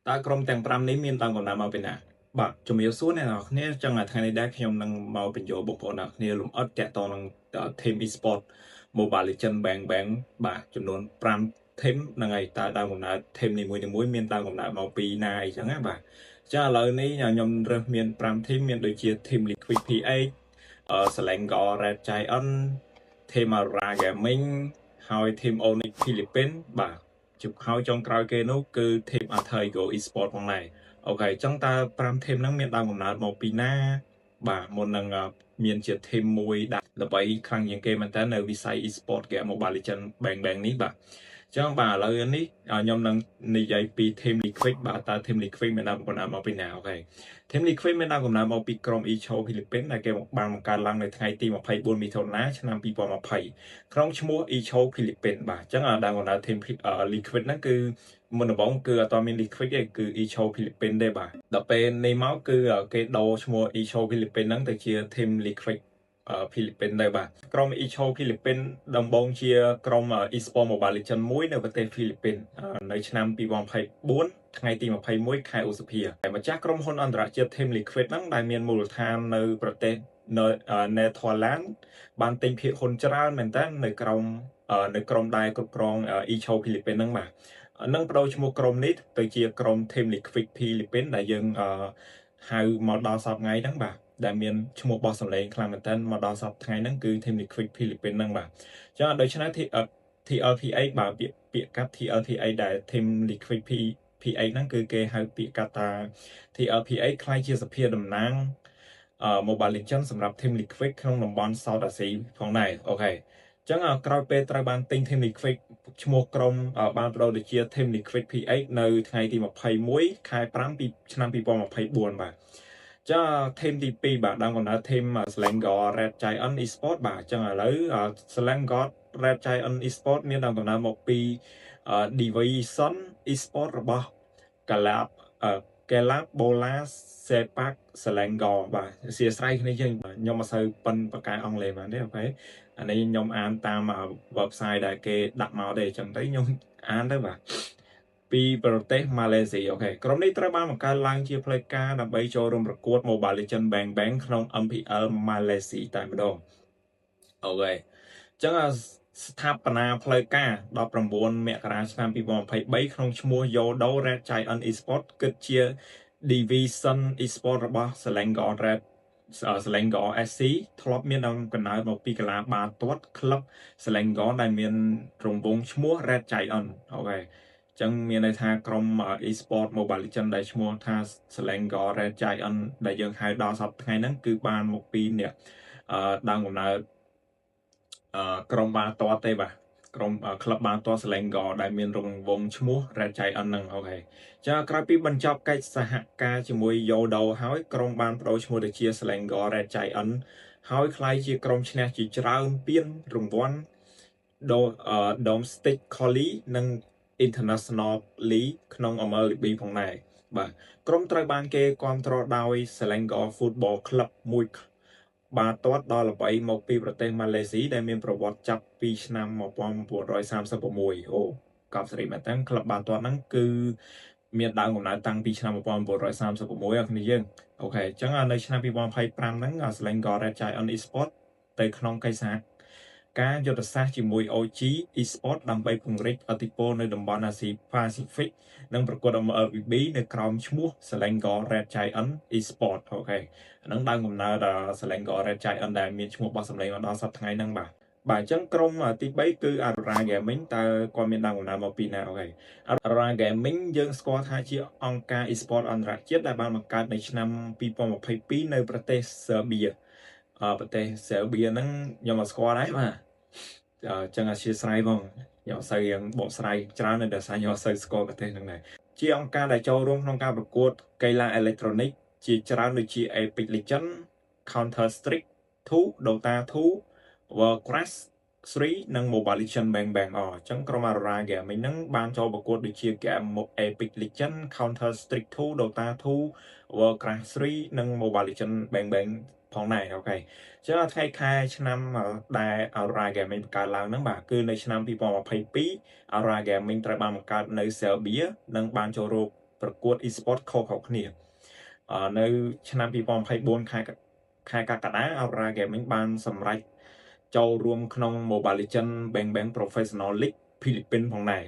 តើក្រុមទាំង5នេះមានតាមកំណត់មកពីណាបាទជំរាបសួរអ្នកនរគ្នាចឹងថ្ងៃនេះដែរខ្ញុំនឹងមកបញ្ចូលបងប្អូនអ្នកគ្នាលំអិតតាក់ទងនឹង team e-sport Mobile Legends Bang Bang បាទចំនួន5 team ហ្នឹងហើយតើតាមកំណត់ team នីមួយៗមានតាមកំណត់មកពីណាអីចឹងណាបាទចាឥឡូវនេះខ្ញុំរើសមាន5 team មានដូចជា team Liquid PH Selangor Red Giant team Aura Gaming ហើយ team Onyx Philippines បាទជុំហើយចុងក្រោយគេនោះគឺ team Arthur e-sport ផងដែរអូខេចឹងតើ5 team ហ្នឹងមានដើមកំណើតមកពីណាបាទមុននឹងមានជា team មួយដាក់ល្បីខ្លាំងជាងគេមែនតើនៅវិស័យ e-sport game Mobile Legends Bang Bang នេះបាទចឹងបាទឥឡូវនេះខ្ញុំនឹងនិយាយពី team Liquid បាទតើ team Liquid មានដើមកំណើតមកពីណាអូខេ team Liquid មានដើមកំណើតមកពីក្រុម eCho Philippines ដែលគេបានបង្កើតឡើងនៅថ្ងៃទី24មិថុនាឆ្នាំ2020ក្នុងឈ្មោះ eCho Philippines បាទចឹងដើមកំណើត team Liquid ហ្នឹងគឺមុនដំបូងគឺអត់មាន Liquid ទេគឺ eCho Philippines ទេបាទដល់ពេលនេះមកគឺគេដូរឈ្មោះ eCho Philippines ហ្នឹងទៅជា team Liquid Philippines ដែរបាទក្រុម eCho Philippines ដំបូងជាក្រុម e-sport Mobile Legends មួយនៅប្រទេស Philippines នៅឆ្នាំ2024ថ្ងៃទី21ខែឧសភាហើយម្ចាស់ក្រុមហ៊ុនអន្តរជាតិ Team Liquid ហ្នឹងដែលមានមូលដ្ឋាននៅប្រទេសនៅ Netherlands បានទិញភាគហ៊ុនច្រើនមែនតើនៅក្រុមដែលគ្រប់គ្រង eCho Philippines ហ្នឹងបាទនឹងបដូរឈ្មោះក្រុមនេះទៅជាក្រុម Team Liquid Philippines ដែលយើងហៅមកដល់សប្តាហ៍ថ្ងៃហ្នឹងបាទដែលមានឈ្មោះបោះសម្លេងខ្លាំងមែនតើមកដល់សប្តាហ៍ថ្ងៃហ្នឹងគឺ Team Liquid Philippines ហ្នឹងបាទចឹងដូច្នេះ TLPA បាទពាក្យកាត់ TLPA ដែល Team Liquid PA ហ្នឹងគឺគេហៅពាក្យកាត់ថា TLPA ខ្ល้ายជាសភាតំណាងMobile Legends សម្រាប់ Team Liquid ក្នុងតំបន់ South Asia ផងដែរអូខេចឹងក្រោយពេលត្រូវបានទិញ Team Liquid ឈ្មោះក្រុមបានបដូរទៅជា Team Liquid PH នៅថ្ងៃទី21ខែ5ឆ្នាំ2024បាទចាធីមទី2បាទដើមកំណើតធីម Selangor Red Giant Esport បាទចឹងឥឡូវ Selangor Red Giant Esport មានដើមកំណើតមកពី Division Esport របស់ Calab Bola Sepak Selangor បាទអធិស្ឋានគ្នាយើងខ្ញុំមិនសូវប៉ិនបកកែអង់គ្លេសបានទេអូខេអានេះខ្ញុំអានតាម website ដែលគេដាក់មកទេអញ្ចឹងទៅខ្ញុំអានទៅបាទពីប្រទេសម៉ាឡេស៊ីអូខេក្រុមនេះត្រូវបានបង្កើតឡើងជាផ្លូវការដើម្បីចូលរួមប្រកួត Mobile Legends Bang Bang ក្នុង MPL ម៉ាឡេស៊ីតែម្ដងអូខេអញ្ចឹងស្ថាបនាផ្លូវការ19មករាឆ្នាំ2023ក្នុងឈ្មោះ Yodo Red Giant Esport គិតជា Division Esport របស់ Selangor SC ធ្លាប់មានកំណើតមកពីកីឡាបាល់ទាត់ក្លឹប Selangor ដែលមានរង្វង់ឈ្មោះ Red Giant អូខេចឹងមានន័យថាក្រុម e-sport Mobile Legends ដែលឈ្មោះថា Selangor Red Giant ដែលយើងហៅដល់សប្តាហ៍ថ្ងៃហ្នឹងគឺបានមកពីអ្នកដើមកំណើតក្រុមបាល់ទាត់ទេបាទក្រុមក្លឹបបាល់ទាត់ Selangor ដែលមានរង្វង់ឈ្មោះ Red Giant ហ្នឹងអូខេចាក្រោយពីបញ្ចប់កិច្ចសហការជាមួយ Yodo ហើយក្រុមបានបដូរឈ្មោះទៅជា Selangor Red Giant ហើយក្លាយជាក្រុមឈ្នះជាច្រើនពានរង្វាន់ Domestic Collie និង International League ក្នុង MLB ផងដែរបាទក្រុមត្រូវបានគេគាំទ្រដោយ Selangor Football Club មួយបាល់ទាត់ដ៏ល្បីមកពីប្រទេសម៉ាឡេស៊ីដែលមានប្រវត្តិចាប់ពីឆ្នាំ1936អូកប់សេរីមែនតើក្លឹបបាល់ទាត់ហ្នឹងគឺមានដើមកំណើតតាំងពីឆ្នាំ1936អរគ្នាយើងអូខេអញ្ចឹងនៅឆ្នាំ2025ហ្នឹង Selangor Red Giant Esport ទៅក្នុងកិច្ចសហការយុទ្ធសាស្ត្រជាមួយ OG Esport ដើម្បីពង្រីកឥទ្ធិពលនៅតំបន់អាស៊ី Pacific និងប្រកួត MLB នៅក្រោមឈ្មោះ Selangor Red Giant Esport អូខេហ្នឹងដើមកំណើត Selangor Red Giant ដែលមានឈ្មោះបោះសម្លេងមកដល់សប្តាហ៍ថ្ងៃហ្នឹងបាទអញ្ចឹងក្រុមទី3គឺ Aurora Gaming តើគាត់មានដើមកំណើតមកពីណាអូខេ Aurora Gaming យើងស្គាល់ថាជាអង្គការ e-sport អន្តរជាតិដែលបានបង្កើតនៅឆ្នាំ2022នៅប្រទេស Serbia ប្រទេស Serbia ហ្នឹងខ្ញុំអត់ស្គាល់ដែរបាទចឹងអធិស្ឋានបងខ្ញុំអត់សូវរៀងបកស្រាយច្រើននៅដោយសារខ្ញុំអត់សូវស្គាល់ប្រទេសហ្នឹងដែរជាអង្គការដែលចូលរួមក្នុងការប្រកួតកីឡាអេឡិចត្រូនិកជាច្រើនដូចជា Epic Legends Counter Strike 2 Dota 2 Warcraft 3 និង Mobile Legends Bang Bang អញ្ចឹងក្រុម Aurora Gaming ហ្នឹងបានចូលប្រកួតដូចជា Game Epic Legends Counter Strike 2 Dota 2 Warcraft 3និង Mobile Legends Bang Bang ផងដែរអូខេចឹងថ្ងៃខែឆ្នាំដែល Aurora Gaming បង្កើតឡើងហ្នឹងបាទគឺនៅឆ្នាំ2022 Aurora Gaming ត្រូវបានបង្កើតនៅ Serbia និងបានចូលរួម ប្រកួត e-sport ខុសៗគ្នានៅឆ្នាំ2024ខែកក្កដា Aura Gaming បានសម្រេចចូលរួមក្នុង Mobile Legends Bang Bang Professional League ហ្វីលីពីនផងដែរ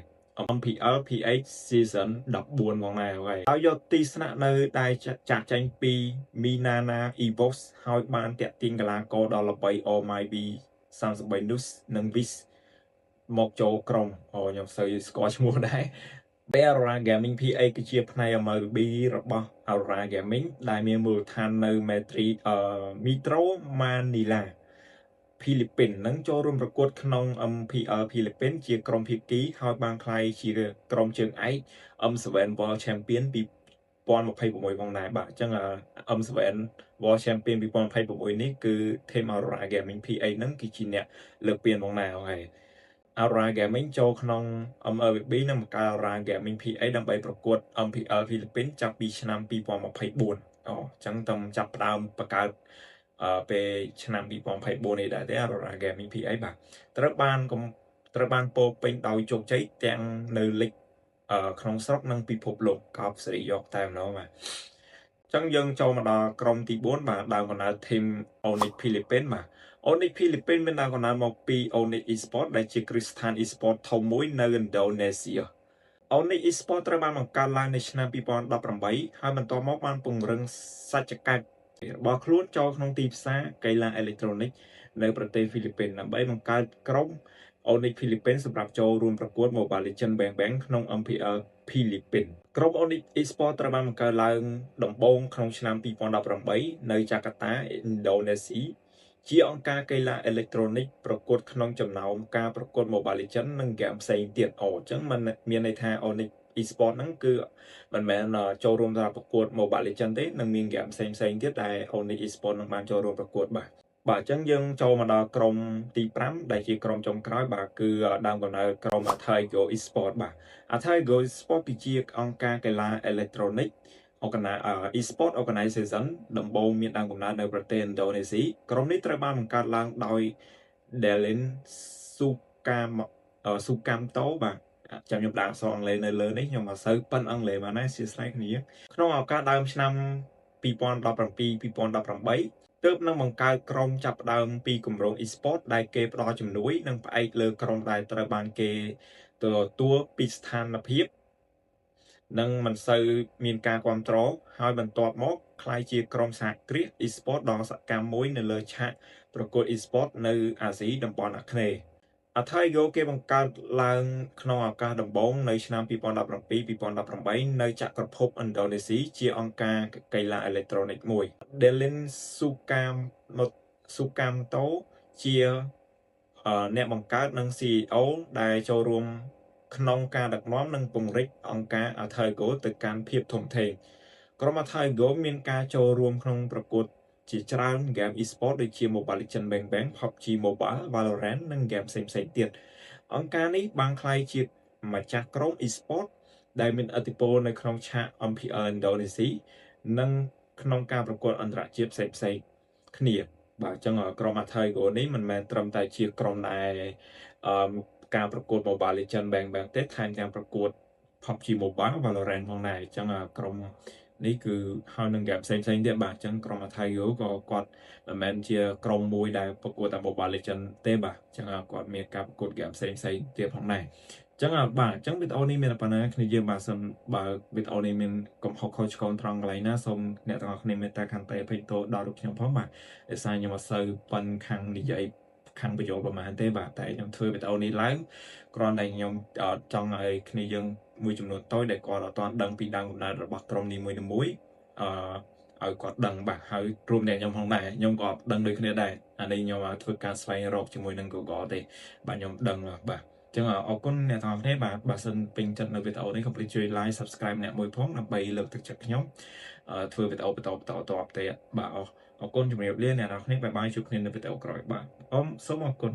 MPL PH Season 14ផងដែរហើយយកទីស្នាក់នៅដែលចាក់ចែងពី Minana Evos ហើយបានតាក់ទាញកីឡាករដល់ល្បី All My V 33 News និង Vis មកចូលក្រុមខ្ញុំសូវស្គាល់ឈ្មោះដែរ Aura Gaming PA គឺជាផ្នែក MLB របស់ Aura Gaming ដែលមានមូលដ្ឋាននៅ Metro Manila ហ្វីលីពីននឹងចូលរួមប្រកួតក្នុង MPL ហ្វីលីពីនជាក្រុមភាគីហើយបានក្លាយជាក្រុមជើងឯក M7 World Champion 2026ផងដែរបាទអញ្ចឹង M7 World Champion 2026នេះគឺ Team Aura Gaming PA នឹងគឺជាអ្នកលើកពានផងដែរហើយ Aura Gaming ចូលក្នុង MLB និងបង្កើត Aura Gaming PA ដើម្បីប្រកួត MPL ហ្វីលីពីនចាប់ពីឆ្នាំ2024អញ្ចឹងតាមចាប់ផ្ដើមបង្កើតពេលឆ្នាំ2024នេះដែរទេ Aura Gaming PA បាទត្រូវបានពោពេញដោយជោគជ័យទាំងនៅលីកក្នុងស្រុកនិងពិភពលោកកោបសេរីយកតែម្ដងបាទអញ្ចឹងយើងចូលមកដល់ក្រុមទី4បាទដើមកំណើត Team Onyx Philippines បាទ Onyx Philippines មានដើមកំណើតមកពី Onyx Esports ដែលជាគ្រឹះស្ថាន Esports ធំមួយនៅឥណ្ឌូនេស៊ី Onyx Esports ត្រូវបានបង្កើតឡើងនៅឆ្នាំ2018ហើយបន្ទាប់មកបានពង្រឹងសច្ចកិច្ចរបស់ខ្លួនចូលក្នុងទីផ្សារកីឡាអេឡិចត្រូនិកនៅប្រទេសហ្វីលីពីនដើម្បីបង្កើតក្រុម Onyx Philippines សម្រាប់ចូលរួមប្រកួត Mobile Legends Bang Bang ក្នុង MPL ហ្វីលីពីនក្រុម Onyx Esports ត្រូវបានបង្កើតឡើងដំបូងក្នុងឆ្នាំ2018នៅចាកាតា ឥណ្ឌូនេស៊ីជាអង្គការកីឡាអេឡិចត្រូនិកប្រកួតក្នុងចំណោមការប្រកួត Mobile Legends និងហ្គេមផ្សេងទៀតអញ្ចឹងมันមានន័យថា Onyx Esports ហ្នឹងគឺមិនមែនចូលរួមសម្រាប់ប្រកួត Mobile Legends ទេនឹងមានហ្គេមផ្សេងទៀតដែល Onyx Esports នឹងបានចូលរួមប្រកួតបាទអញ្ចឹងយើងចូលមកដល់ក្រុមទី5ដែលជាក្រុមចុងក្រោយបាទគឺដើមកំណើតក្រុម Thaigo Esports បាទ Thaigo Esports គឺជាអង្គការកីឡាអេឡិចត្រូនិកEsports Organization ដំបូងមានដើមកំណើតនៅប្រទេសឥណ្ឌូនេស៊ីក្រុមនេះត្រូវបានបង្កើតឡើងដោយ Delin Sukamto បាទចាំខ្ញុំដាក់អក្សរអង់គ្លេសនៅលើនេះខ្ញុំអត់សូវប៉ិនអង់គ្លេសបានណាសួស្ដីគ្នាក្នុងឱកាសដើមឆ្នាំ2017-2018ទើបនឹងបង្កើតក្រុមចាប់ផ្ដើមពីគម្រោង e-sport ដែលគេផ្ដល់ជំនួយនិងផ្អែកលើក្រុមដែលត្រូវបានគេទទួលពីស្ថានភាពនិងមិនសូវមានការគ្រប់គ្រងហើយបន្ទាប់មកក្លាយជាក្រុមសហគ្រាស e-sport ដ៏សកម្មមួយនៅលើឆាកប្រកួត e-sport នៅអាស៊ីតំបន់អាគ្នេយ៍Thaigo គេបង្កើតឡើងក្នុងឱកាសដំបូងនៅឆ្នាំ2017-2018នៅចក្រភពឥណ្ឌូនេស៊ីជាអង្គការកីឡាអេឡិចត្រូនិកមួយ Delin Sukamto ជាអ្នកបង្កើតនិង CEO ដែលចូលរួមក្នុងការដឹកនាំនិងពង្រីកអង្គការ Thaigo ទៅកាន់ភាពធំធេងក្រុម Thaigo មានការចូលរួមក្នុងប្រកួតជាច្រើនហ្គេម e-sport ដូចជា Mobile Legends Bang Bang PUBG Mobile Valorant និងហ្គេមផ្សេងទៀតអង្គការនេះបានក្លាយជាម្ចាស់ក្រុម e-sport ដែលមានឥទ្ធិពលនៅក្នុងឆាក MPL ឥណ្ឌូនេស៊ីនិងក្នុងការប្រកួតអន្តរជាតិផ្សេងគ្នាបាទអញ្ចឹងក្រុម Thaigo នេះមិនមែនត្រឹមតែជាក្រុមដែលការប្រកួត Mobile Legends Bang Bang ទេថែមទាំងប្រកួត PUBG Mobile Valorant ផងដែរអញ្ចឹងក្រុមនេះគឺហើយនឹងហ្គេមផ្សេងទៀតបាទអញ្ចឹងក្រុម Thaigo ក៏គាត់មិនមែនជាក្រុមមួយដែលប្រកួតតែ Mobile Legends ទេបាទអញ្ចឹងគាត់មានការប្រកួតហ្គេមផ្សេងទៀតផងដែរអញ្ចឹងបាទអញ្ចឹងវីដេអូនេះមានប៉ុណ្ណាគ្នាយើងបាទសូមបើវីដេអូនេះមានកំហុសខុសឆ្គងត្រង់កន្លែងណាសូមអ្នកទាំងអស់គ្នាមេត្តាខន្តីអភ័យទោសដល់រូបខ្ញុំផងបាទដោយសារខ្ញុំអត់សូវប៉ិនខាងនិយាយខាងបញ្យល់ប្រហែលទេបាទតែខ្ញុំធ្វើវីដេអូនេះឡើងគ្រាន់តែខ្ញុំចង់ឲ្យគ្នាយើងមួយចំនួនតូចដែលគាត់អត់ទាន់ដឹងពីដើមកំណើតរបស់ក្រុមនីមួយៗឲ្យគាត់ដឹងបាទហើយរួមទាំងខ្ញុំផងដែរខ្ញុំក៏ដឹងដូចគ្នាដែរអានេះខ្ញុំធ្វើការស្វែងរកជាមួយនឹង Google ទេបាទខ្ញុំដឹងបាទអញ្ចឹងអរគុណអ្នកទាំងអស់គ្នាបាទបើសិនពេញចិត្តនៅវីដេអូនេះកុំភ្លេចជួយ like subscribe អ្នកមួយផងដើម្បីលើកទឹកចិត្តខ្ញុំធ្វើវីដេអូបន្តទៀតបាទអរគុណជំរាបលាអ្នកទាំងអស់គ្នាបាយបាយជួបគ្នានៅវីដេអូក្រោយបាទសូមអរគុណ